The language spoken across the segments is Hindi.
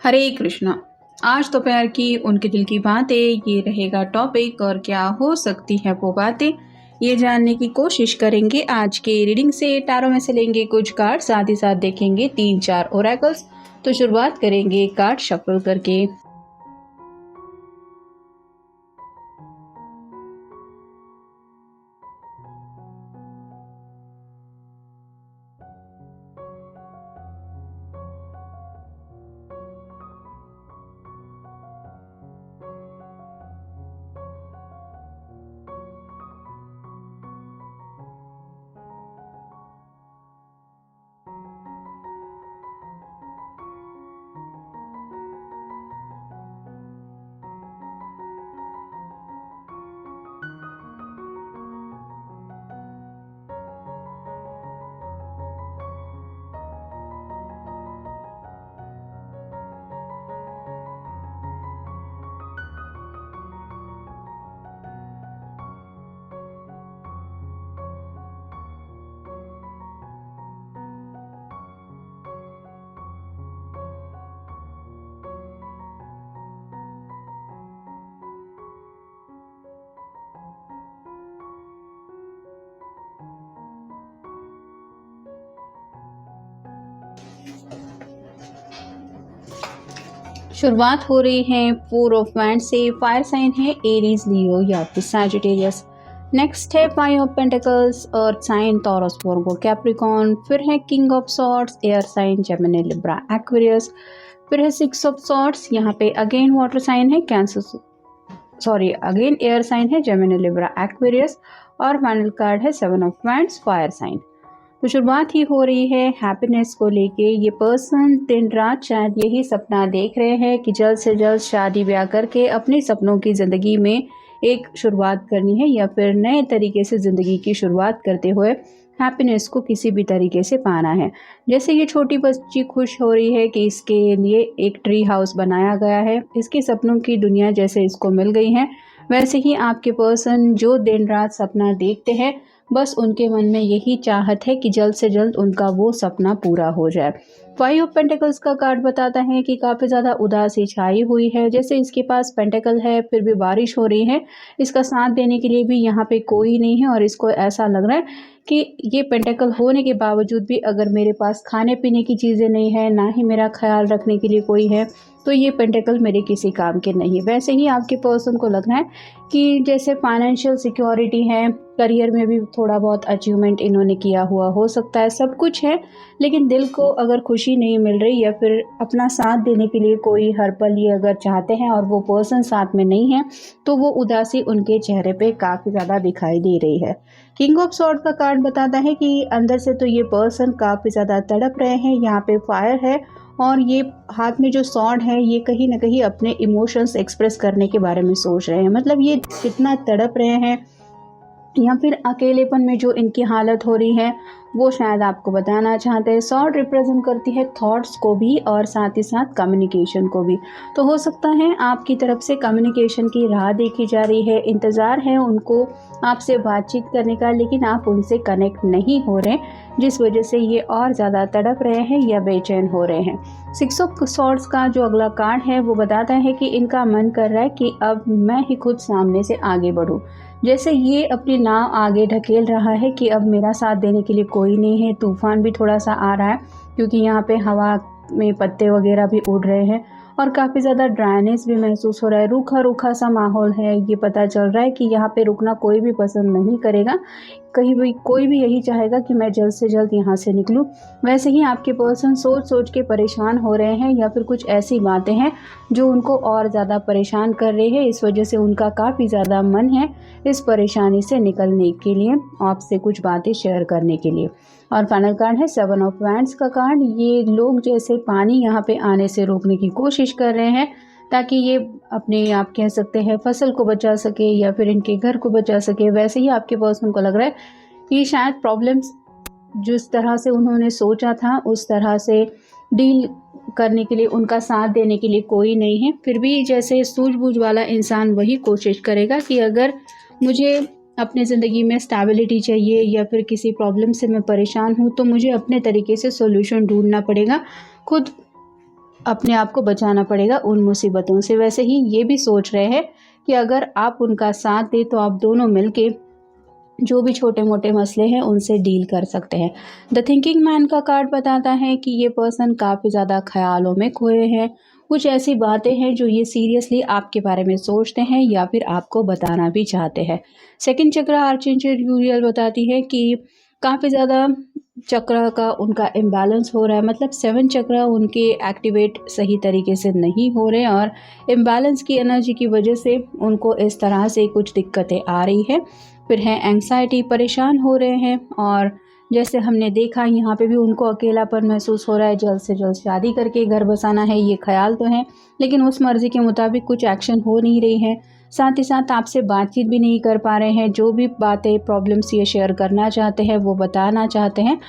हरे कृष्णा। आज दोपहर की उनके दिल की बातें ये रहेगा टॉपिक और क्या हो सकती है वो बातें ये जानने की कोशिश करेंगे। आज के रीडिंग से टैरो में से लेंगे कुछ कार्ड, साथ ही साथ देखेंगे 3-4 ओरेकल्स। तो शुरुआत करेंगे कार्ड शफल करके। शुरुआत हो रही है 4 ऑफ वैंड से। फायर साइन है एरीज, लियो या फिर सैजिटेरियस। नेक्स्ट है 5 of pentacles, earth sign Taurus, Virgo, Capricorn. फिर है king of swords, air sign, Gemini, Libra, Aquarius. फिर है 6 ऑफ सॉर्ड्स, यहाँ पे अगेन वाटर साइन है cancer, sorry again air sign है, जेमिनी, लिब्रा, एक्वेरियस। और फाइनल कार्ड है 7 ऑफ वैंड्स, फायर साइन। तो शुरुआत ही हो रही है हैप्पीनेस को लेके। ये पर्सन दिन रात शायद यही सपना देख रहे हैं कि जल्द से जल्द शादी ब्याह करके अपने सपनों की ज़िंदगी में एक शुरुआत करनी है या फिर नए तरीके से ज़िंदगी की शुरुआत करते हुए हैप्पीनेस को किसी भी तरीके से पाना है। जैसे ये छोटी बच्ची खुश हो रही है कि इसके लिए एक ट्री हाउस बनाया गया है, इसके सपनों की दुनिया जैसे इसको मिल गई है, वैसे ही आपके पर्सन जो दिन रात सपना देखते हैं, बस उनके मन में यही चाहत है कि जल्द से जल्द उनका वो सपना पूरा हो जाए। 5 ऑफ पेंटिकल्स का कार्ड बताता है कि काफ़ी ज़्यादा उदासी छाई हुई है। जैसे इसके पास पेंटिकल है, फिर भी बारिश हो रही है, इसका साथ देने के लिए भी यहाँ पे कोई नहीं है और इसको ऐसा लग रहा है कि ये पेंटिकल होने के बावजूद भी अगर मेरे पास खाने पीने की चीज़ें नहीं है, ना ही मेरा ख्याल रखने के लिए कोई है, तो ये पेंटिकल मेरे किसी काम के नहीं। वैसे ही आपके पर्सन को लग रहा है कि जैसे फाइनेंशियल सिक्योरिटी है, करियर में भी थोड़ा बहुत अचीवमेंट इन्होंने किया हुआ हो सकता है, सब कुछ है, लेकिन दिल को अगर खुशी नहीं मिल रही या फिर अपना साथ देने के लिए कोई हर पल ये अगर चाहते हैं और वो पर्सन साथ में नहीं है, तो वो उदासी उनके चेहरे पे काफ़ी ज़्यादा दिखाई दे रही है। किंग ऑफ सॉर्ड का कार्ड बताता है कि अंदर से तो ये पर्सन काफ़ी ज़्यादा तड़प रहे हैं। यहाँ पे फायर है और ये हाथ में जो सॉर्ड है ये कहीं ना कहीं अपने इमोशंस एक्सप्रेस करने के बारे में सोच रहे हैं। मतलब ये कितना तड़प रहे हैं या फिर अकेलेपन में जो इनकी हालत हो रही है वो शायद आपको बताना चाहते हैं। सॉर्ड रिप्रेजेंट करती है थॉट्स को भी और साथ ही साथ कम्युनिकेशन को भी। तो हो सकता है आपकी तरफ से कम्युनिकेशन की राह देखी जा रही है, इंतज़ार है उनको आपसे बातचीत करने का, लेकिन आप उनसे कनेक्ट नहीं हो रहे, जिस वजह से ये और ज़्यादा तड़प रहे हैं या बेचैन हो रहे हैं। 6 ऑफ सॉर्ड्स का जो अगला कार्ड है वो बताता है कि इनका मन कर रहा है कि अब मैं ही खुद सामने से आगे बढ़ूँ। जैसे ये अपनी नाव आगे ढकेल रहा है कि अब मेरा साथ देने के लिए कोई नहीं है। तूफान भी थोड़ा सा आ रहा है क्योंकि यहाँ पे हवा में पत्ते वगैरह भी उड़ रहे हैं और काफ़ी ज़्यादा ड्राइनेस भी महसूस हो रहा है, रूखा रूखा सा माहौल है। ये पता चल रहा है कि यहाँ पे रुकना कोई भी पसंद नहीं करेगा, कहीं भी कोई भी यही चाहेगा कि मैं जल्द से जल्द यहाँ से निकलूँ। वैसे ही आपके पर्सन सोच सोच के परेशान हो रहे हैं या फिर कुछ ऐसी बातें हैं जो उनको और ज़्यादा परेशान कर रही है। इस वजह से उनका काफ़ी ज़्यादा मन है इस परेशानी से निकलने के लिए, आपसे कुछ बातें शेयर करने के लिए। और फाइनल कार्ड है 7 ऑफ वैंड्स का कार्ड। ये लोग जैसे पानी यहाँ पे आने से रोकने की कोशिश कर रहे हैं ताकि ये अपने आप कह सकते हैं फसल को बचा सके या फिर इनके घर को बचा सके। वैसे ही आपके पर्सन को लग रहा है कि शायद प्रॉब्लम्स जिस तरह से उन्होंने सोचा था उस तरह से डील करने के लिए, उनका साथ देने के लिए कोई नहीं है। फिर भी जैसे सूझबूझ वाला इंसान वही कोशिश करेगा कि अगर मुझे अपनी ज़िंदगी में स्टेबिलिटी चाहिए या फिर किसी प्रॉब्लम से मैं परेशान हूँ तो मुझे अपने तरीके से सॉल्यूशन ढूंढना पड़ेगा, खुद अपने आप को बचाना पड़ेगा उन मुसीबतों से। वैसे ही ये भी सोच रहे हैं कि अगर आप उनका साथ दें तो आप दोनों मिलके जो भी छोटे मोटे मसले हैं उनसे डील कर सकते हैं। द थिंकिंग मैन का कार्ड बताता है कि ये पर्सन काफ़ी ज़्यादा ख्यालों में खोए हैं। कुछ ऐसी बातें हैं जो ये सीरियसली आपके बारे में सोचते हैं या फिर आपको बताना भी चाहते हैं। सेकंड चक्र आर्चेंजर यूरियल बताती है कि काफ़ी ज़्यादा चक्र का उनका इम्बैलेंस हो रहा है, मतलब 7 चक्र उनके एक्टिवेट सही तरीके से नहीं हो रहे और इम्बैलेंस की एनर्जी की वजह से उनको इस तरह से कुछ दिक्कतें आ रही है। फिर है एंग्जाइटी, परेशान हो रहे हैं और जैसे हमने देखा यहाँ पे भी उनको अकेलापन महसूस हो रहा है। जल्द से जल्द शादी करके घर बसाना है ये ख्याल तो है, लेकिन उस मर्ज़ी के मुताबिक कुछ एक्शन हो नहीं रही है। साथ ही साथ आपसे बातचीत भी नहीं कर पा रहे हैं। जो भी बातें प्रॉब्लम्स ये शेयर करना चाहते हैं, वो बताना चाहते हैं,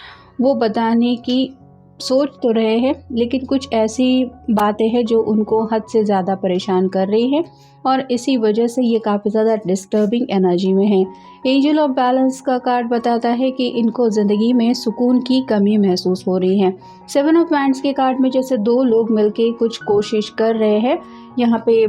वो बताने की सोच तो रहे हैं, लेकिन कुछ ऐसी बातें हैं जो उनको हद से ज़्यादा परेशान कर रही है और इसी वजह से ये काफ़ी ज़्यादा डिस्टर्बिंग एनर्जी में है। एंजल ऑफ बैलेंस का कार्ड बताता है कि इनको ज़िंदगी में सुकून की कमी महसूस हो रही है। 7 ऑफ वैंड्स के कार्ड में जैसे 2 लोग मिलके कुछ कोशिश कर रहे हैं यहाँ पे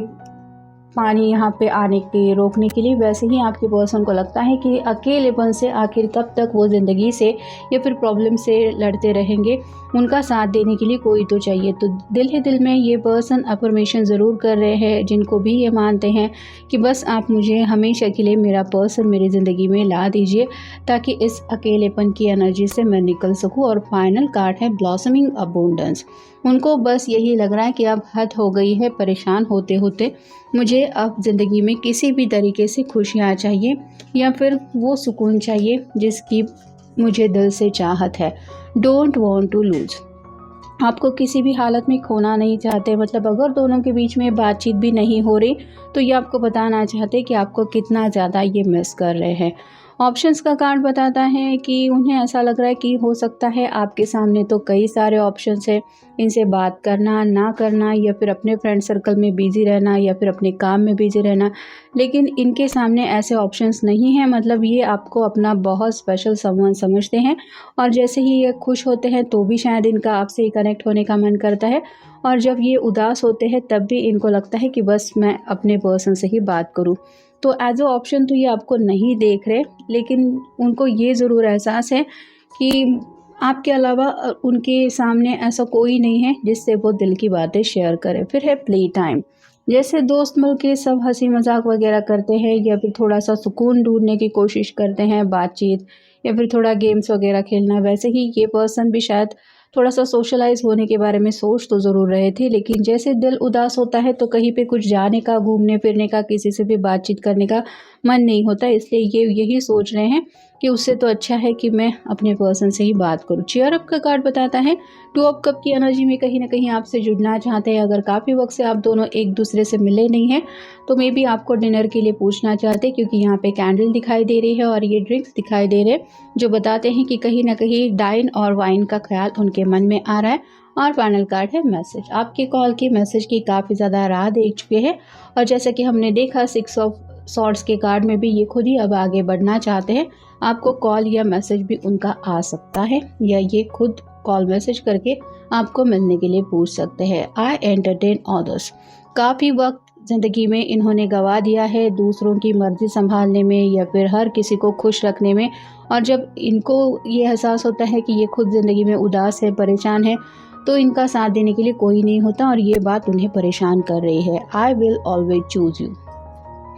पानी यहाँ पे आने के रोकने के लिए, वैसे ही आपके पर्सन को लगता है कि अकेलेपन से आखिर कब तक वो ज़िंदगी से या फिर प्रॉब्लम से लड़ते रहेंगे। उनका साथ देने के लिए कोई तो चाहिए। तो दिल ही दिल में ये पर्सन अफर्मेशन ज़रूर कर रहे हैं, जिनको भी ये मानते हैं कि बस आप मुझे हमेशा के लिए मेरा पर्सन मेरी ज़िंदगी में ला दीजिए ताकि इस अकेलेपन की एनर्जी से मैं निकल सकूँ। और फाइनल कार्ड है ब्लॉसमिंग अबोंडेंस। उनको बस यही लग रहा है कि अब हद हो गई है परेशान होते होते, मुझे अब ज़िंदगी में किसी भी तरीके से खुशियाँ चाहिए या फिर वो सुकून चाहिए जिसकी मुझे दिल से चाहत है। Don't want to lose. आपको किसी भी हालत में खोना नहीं चाहते, मतलब अगर दोनों के बीच में बातचीत भी नहीं हो रही तो ये आपको बताना चाहते कि आपको कितना ज़्यादा ये मिस कर रहे हैं। ऑप्शंस का कार्ड बताता है कि उन्हें ऐसा लग रहा है कि हो सकता है आपके सामने तो कई सारे ऑप्शंस हैं, इनसे बात करना, ना करना या फिर अपने फ्रेंड सर्कल में बिज़ी रहना या फिर अपने काम में बिज़ी रहना, लेकिन इनके सामने ऐसे ऑप्शंस नहीं हैं। मतलब ये आपको अपना बहुत स्पेशल समवन समझते हैं और जैसे ही ये खुश होते हैं तो भी शायद इनका आपसे ही कनेक्ट होने का मन करता है और जब ये उदास होते हैं तब भी इनको लगता है कि बस मैं अपने पर्सन से ही बात करूं। तो एज अ ऑप्शन तो ये आपको नहीं देख रहे, लेकिन उनको ये ज़रूर एहसास है कि आपके अलावा उनके सामने ऐसा कोई नहीं है जिससे वो दिल की बातें शेयर करें। फिर है प्ले टाइम। जैसे दोस्त मिल के सब हंसी मजाक वगैरह करते हैं या फिर थोड़ा सा सुकून ढूंढने की कोशिश करते हैं, बातचीत या फिर थोड़ा गेम्स वगैरह खेलना। वैसे ही ये पर्सन भी शायद थोड़ा सा सोशलाइज होने के बारे में सोच तो ज़रूर रहे थे, लेकिन जैसे दिल उदास होता है तो कहीं पे कुछ जाने का, घूमने फिरने का, किसी से भी बातचीत करने का मन नहीं होता। इसलिए ये यही सोच रहे हैं कि उससे तो अच्छा है कि मैं अपने पर्सन से ही बात करूं। चीयर अप का कार्ड बताता है 2 ऑफ कप की एनर्जी में कहीं ना कहीं आपसे जुड़ना चाहते हैं। अगर काफ़ी वक्त से आप दोनों एक दूसरे से मिले नहीं हैं तो मे बी आपको डिनर के लिए पूछना चाहते हैं, क्योंकि यहाँ पे कैंडल दिखाई दे रही है और ये ड्रिंक्स दिखाई दे रहे हैं जो बताते हैं कि कहीं ना कहीं डाइन और वाइन का ख्याल उनके मन में आ रहा है। और फाइनल कार्ड है मैसेज। आपके कॉल की मैसेज की काफ़ी ज़्यादा राह देख चुके हैं और जैसा कि हमने देखा 6 ऑफ सॉर्ड्स के कार्ड में भी ये खुद ही अब आगे बढ़ना चाहते हैं। आपको कॉल या मैसेज भी उनका आ सकता है या ये खुद कॉल मैसेज करके आपको मिलने के लिए पूछ सकते हैं। आई एंटरटेन अदर्स। काफ़ी वक्त ज़िंदगी में इन्होंने गवा दिया है दूसरों की मर्ज़ी संभालने में या फिर हर किसी को खुश रखने में, और जब इनको ये एहसास होता है कि ये खुद ज़िंदगी में उदास है, परेशान है, तो इनका साथ देने के लिए कोई नहीं होता और ये बात उन्हें परेशान कर रही है। I will always choose you.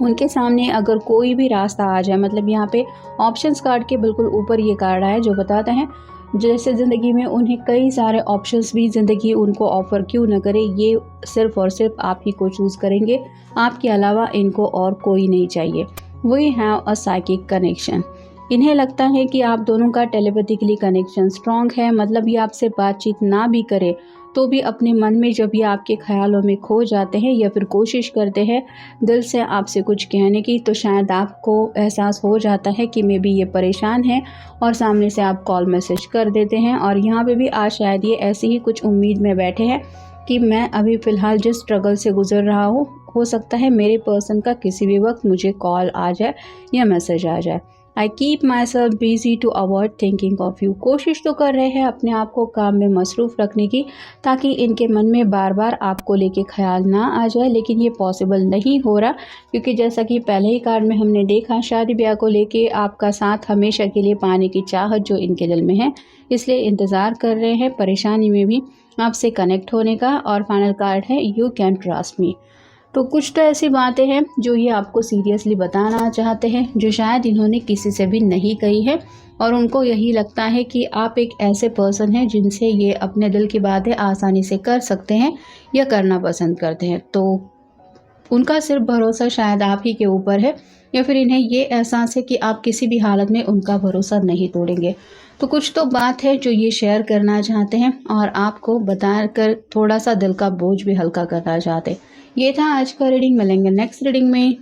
उनके सामने अगर कोई भी रास्ता आ जाए, मतलब यहाँ पे ऑप्शंस कार्ड के बिल्कुल ऊपर ये कार्ड आया जो बताता है जैसे ज़िंदगी में उन्हें कई सारे ऑप्शंस भी ज़िंदगी उनको ऑफ़र क्यों न करे, ये सिर्फ़ और सिर्फ आप ही को चूज़ करेंगे, आपके अलावा इनको और कोई नहीं चाहिए। We have a psychic connection. इन्हें लगता है कि आप दोनों का टेलीपैथिकली कनेक्शन स्ट्रॉन्ग है। मतलब ये आपसे बातचीत ना भी करे तो भी अपने मन में जब ये आपके ख्यालों में खो जाते हैं या फिर कोशिश करते हैं दिल से आपसे कुछ कहने की, तो शायद आपको एहसास हो जाता है कि मे बी ये परेशान है और सामने से आप कॉल मैसेज कर देते हैं। और यहाँ पे भी आज शायद ये ऐसी ही कुछ उम्मीद में बैठे हैं कि मैं अभी फ़िलहाल जिस स्ट्रगल से गुजर रहा हूँ, हो सकता है मेरे पर्सन का किसी भी वक्त मुझे कॉल आ जाए या मैसेज आ जाए। I keep my self busy to avoid thinking of you. कोशिश तो कर रहे हैं अपने आप को काम में मसरूफ़ रखने की, ताकि इनके मन में बार बार आपको लेके ख्याल ना आ जाए, लेकिन ये पॉसिबल नहीं हो रहा, क्योंकि जैसा कि पहले ही कार्ड में हमने देखा, शादी ब्याह को लेके आपका साथ हमेशा के लिए पाने की चाहत जो इनके दिल में है, इसलिए इंतज़ार कर रहे हैं परेशानी में भी आपसे कनेक्ट होने का। और फाइनल कार्ड है यू कैन ट्रस्ट मी। तो कुछ तो ऐसी बातें हैं जो ये आपको सीरियसली बताना चाहते हैं, जो शायद इन्होंने किसी से भी नहीं कही है, और उनको यही लगता है कि आप एक ऐसे पर्सन हैं जिनसे ये अपने दिल की बातें आसानी से कर सकते हैं या करना पसंद करते हैं। तो उनका सिर्फ भरोसा शायद आप ही के ऊपर है, या फिर इन्हें ये एहसास है कि आप किसी भी हालत में उनका भरोसा नहीं तोड़ेंगे। तो कुछ तो बात है जो ये शेयर करना चाहते हैं और आपको बता कर थोड़ा सा दिल का बोझ भी हल्का करना चाहते हैं। ये था आज का रीडिंग। मिलेंगे नेक्स्ट रीडिंग में।